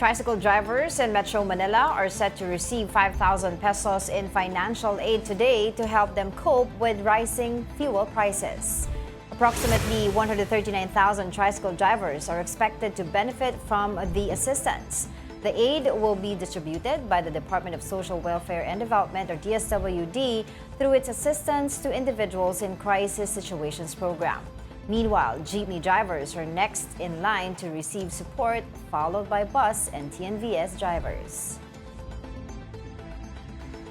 Tricycle drivers in Metro Manila are set to receive 5,000 pesos in financial aid today to help them cope with rising fuel prices. Approximately 139,000 tricycle drivers are expected to benefit from the assistance. The aid will be distributed by the Department of Social Welfare and Development, or DSWD, through its Assistance to Individuals in Crisis Situations program. Meanwhile, jeepney drivers are next in line to receive support, followed by bus and TNVS drivers.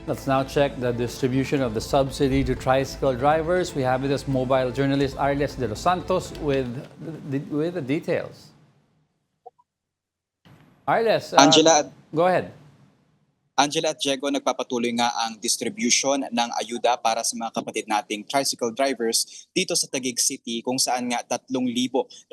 Let's now check the distribution of the subsidy to tricycle drivers. We have with us mobile journalist Arles de los Santos with the details. Arles, Angela, go ahead. Angela at Diego, nagpapatuloy nga ang distribution ng ayuda para sa mga kapatid nating tricycle drivers dito sa Taguig City, kung saan nga 3,000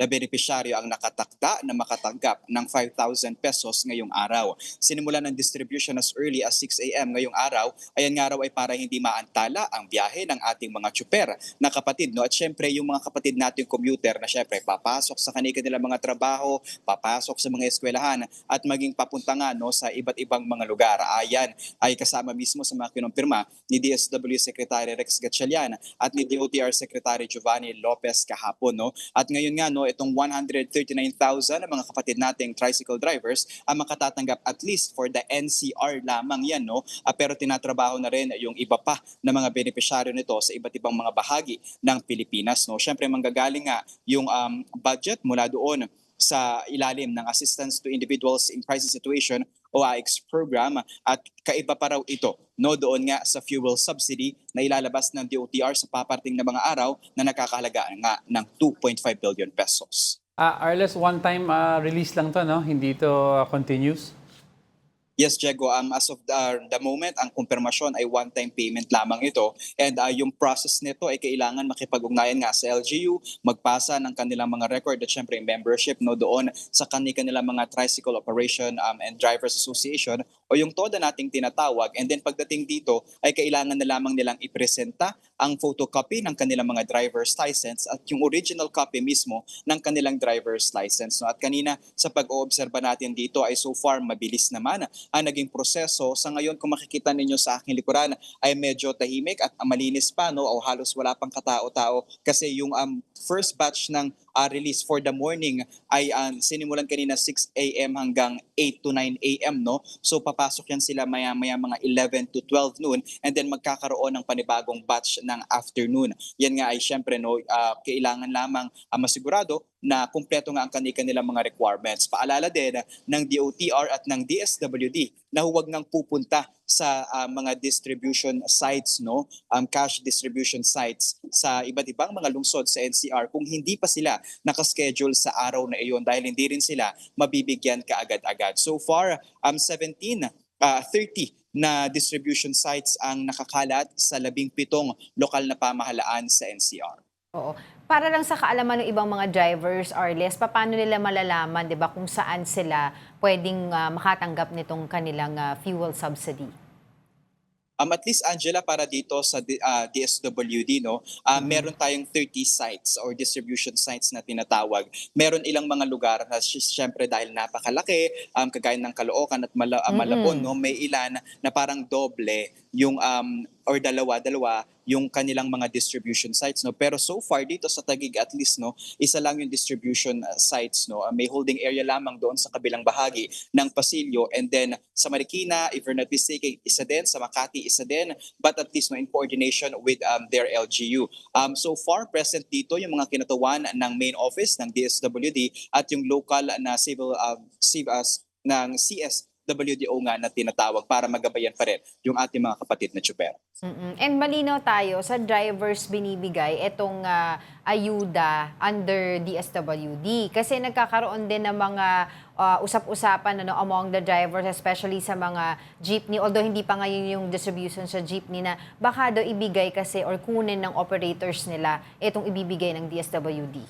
na benepisyaryo ang nakatakda na makatanggap ng 5,000 pesos ngayong araw. Sinimulan ng distribution as early as 6 a.m. ngayong araw. Ayan nga raw ay para hindi maantala ang biyahe ng ating mga tsuper na kapatid. No? At syempre yung mga kapatid nating commuter na syempre papasok sa kanilang mga trabaho, papasok sa mga eskwelahan at maging papunta nga no, sa iba't ibang mga lugar. Ayan ay kasama mismo sa mga kinumpirma ni DSW Secretary Rex Gatchalian at ni DOTR Secretary Giovanni Lopez kahapon. No? At ngayon nga no, itong 139,000 na mga kapatid nating tricycle drivers ang makatatanggap at least for the NCR lamang yan. No? Pero tinatrabaho na rin yung iba pa na mga benepisyaryo nito sa iba't ibang mga bahagi ng Pilipinas. No? Siyempre manggagaling nga yung budget mula doon sa ilalim ng Assistance to Individuals in Crisis Situation o AICS program, at kaiba pa raw ito no, doon nga sa fuel subsidy na ilalabas ng DOTR sa paparting na mga araw na nakakahalaga nga ng 2.5 billion pesos. Arles, one-time release lang to, no? Hindi to continuous? Yes, Diego, as of the moment, ang kumpirmasyon ay one-time payment lamang ito, and yung process nito ay kailangan makipag-ugnayan nga sa LGU, magpasa ng kanilang mga record at syempre membership no, doon sa kanilang mga Tricycle Operation and Drivers Association o yung TODA nating tinatawag, and then pagdating dito ay kailangan na lamang nilang ipresenta ang photocopy ng kanilang mga driver's license at yung original copy mismo ng kanilang driver's license. No? At kanina sa pag-oobserba natin dito ay so far mabilis naman ang naging proseso. Sa ngayon, kung makikita ninyo sa aking likuran, ay medyo tahimik at malinis pa, no? O halos wala pang katao-tao kasi yung first batch ng release for the morning ay sinimulan kanina 6 a.m. hanggang 8 to 9 a.m. No? So papasok yan sila maya-maya mga 11 to 12 noon, and then magkakaroon ng panibagong batch ng afternoon. Yan nga ay syempre no, kailangan lamang masigurado na kumpleto nga ang kanilang mga requirements. Paalala din ng DOTR at ng DSWD na huwag nang pupunta sa mga distribution sites, no, cash distribution sites sa iba't ibang mga lungsod sa NCR kung hindi pa sila nakaschedule sa araw na iyon, dahil hindi rin sila mabibigyan kaagad-agad. So far, 30 na distribution sites ang nakakalat sa 17 lokal na pamahalaan sa NCR. Oo. Para lang sa kaalaman ng ibang mga drivers, Arles, paano nila malalaman, 'di ba, kung saan sila pwedeng makatanggap nitong kanilang fuel subsidy? At least Angela, para dito sa DSWD no, meron tayong 30 sites or distribution sites na tinatawag. Meron ilang mga lugar na syempre dahil napakalaki, kagaya ng Caloocan at Malabon, no, may ilan na parang doble yung or dalawa yung kanilang mga distribution sites, no. Pero so far dito sa Taguig at least no, isa lang yung distribution sites, no. May holding area lamang doon sa kabilang bahagi ng Pasilyo, and then sa Marikina, if you're not mistaken, isa din, sa Makati isa din, but at least no, in coordination with their LGU. So far present dito yung mga kinatawan ng main office ng DSWD at yung local na ng CSWDO nga na tinatawag para magabayan pa rin yung ating mga kapatid na tsuper. And malinaw tayo, sa drivers binibigay itong ayuda under DSWD. Kasi nagkakaroon din ng mga usap-usapan among the drivers, especially sa mga jeepney. Although hindi pa ngayon yung distribution sa jeepney, na baka daw ibigay kasi or kunin ng operators nila itong ibibigay ng DSWD.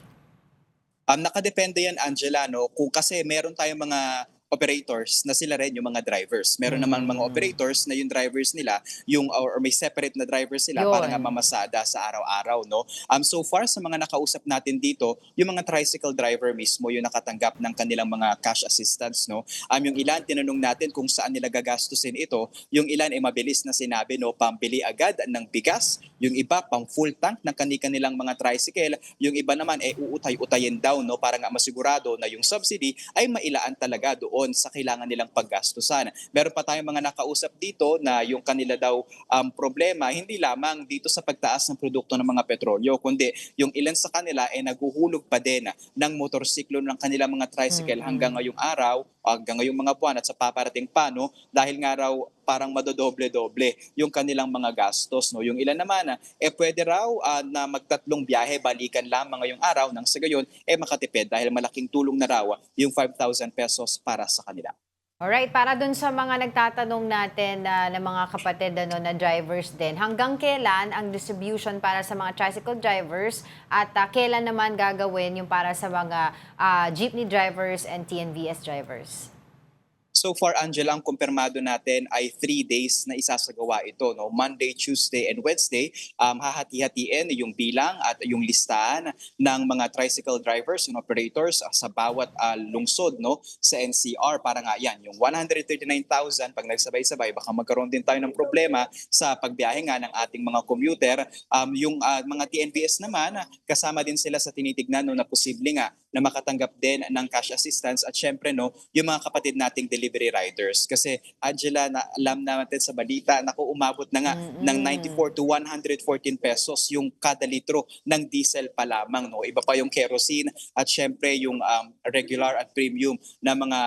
Nakadepende yan, Angela, no? Kung kasi meron tayong mga operators na sila rin yung mga drivers. Meron naman mga operators na yung drivers nila, yung or may separate na drivers sila para nga Yun. mamasada sa araw-araw, no? So far sa mga nakausap natin dito, yung mga tricycle driver mismo yung nakatanggap ng kanilang mga cash assistance, no? Yung ilan tinanong natin kung saan nila gagastusin ito, yung ilan ay mabilis na sinabi, no, pambili agad ng bigas, yung iba pang full tank ng kanilang mga tricycle, yung iba naman ay uutay-utayin daw, no, para nga masigurado na yung subsidy ay mailaan talaga doon sa kailangan nilang paggastusan. Meron pa tayong mga nakausap dito na yung kanila daw problema hindi lamang dito sa pagtaas ng produkto ng mga petrolyo, kundi yung ilan sa kanila ay naguhulog pa din ng motorsiklo ng kanilang mga tricycle hanggang ngayong araw, hanggang ngayong mga buwan at sa paparating pa, no, dahil nga raw parang madodoble-doble yung kanilang mga gastos, no. Yung ilan naman pwede raw na magtatlong biyahe balikan lamang ngayong araw nang sa gayon makatipid dahil malaking tulong na raw yung 5,000 pesos para sa kanila. Alright, para dun sa mga nagtatanong natin na mga kapatid na drivers din, hanggang kailan ang distribution para sa mga tricycle drivers at kailan naman gagawin yung para sa mga jeepney drivers and TNVS drivers? So far, Angela, ang kumpirmado natin ay 3 days na isasagawa ito, no? Monday, Tuesday, and Wednesday. Hahati-hatiin yung bilang at yung listahan ng mga tricycle drivers and operators sa bawat lungsod, no, sa NCR. Para nga yan, yung 139,000, pag nagsabay-sabay, baka magkaroon din tayo ng problema sa pagbiyahe nga ng ating mga commuter. Yung mga TNVS naman, kasama din sila sa tinitignan, no, na posible nga na makatanggap din ng cash assistance at syempre, no, yung mga kapatid nating delivery riders. Kasi Angela, na alam natin sa balita, naku, umabot na nga ng 94 to 114 pesos yung kada litro ng diesel pa lamang, no. Iba pa yung kerosene at syempre yung regular at premium na mga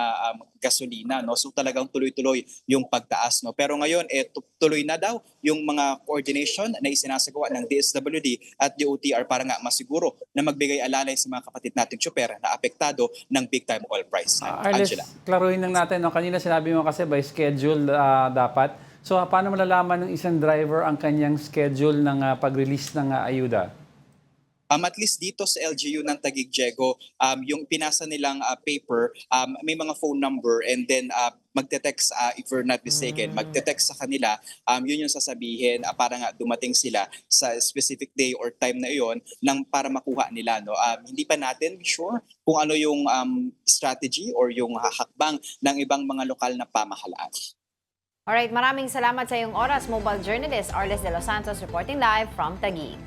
gasolina, no. So talagang tuloy-tuloy yung pagtaas, no. Pero ngayon tuloy na daw yung mga coordination na isinasagawa ng DSWD at DOTR para nga masiguro na magbigay alalay sa mga kapatid nating tsuper na apektado ng big time oil price. Arles, Angela. klaruhin lang natin. No? Kanina sinabi mo kasi by schedule dapat. So paano malalaman ng isang driver ang kanyang schedule ng pag-release ng ayuda? At least dito sa LGU ng Taguig, Diego, yung pinasa nilang paper, may mga phone number and then magte-text, if we're not mistaken, magte-text sa kanila, yun yung sasabihin para nga dumating sila sa specific day or time na iyon para makuha nila, no. Hindi pa natin sure kung ano yung strategy or yung hakbang ng ibang mga lokal na pamahalaan. Alright, maraming salamat sa iyong oras, mobile journalist Arles de los Santos reporting live from Taguig.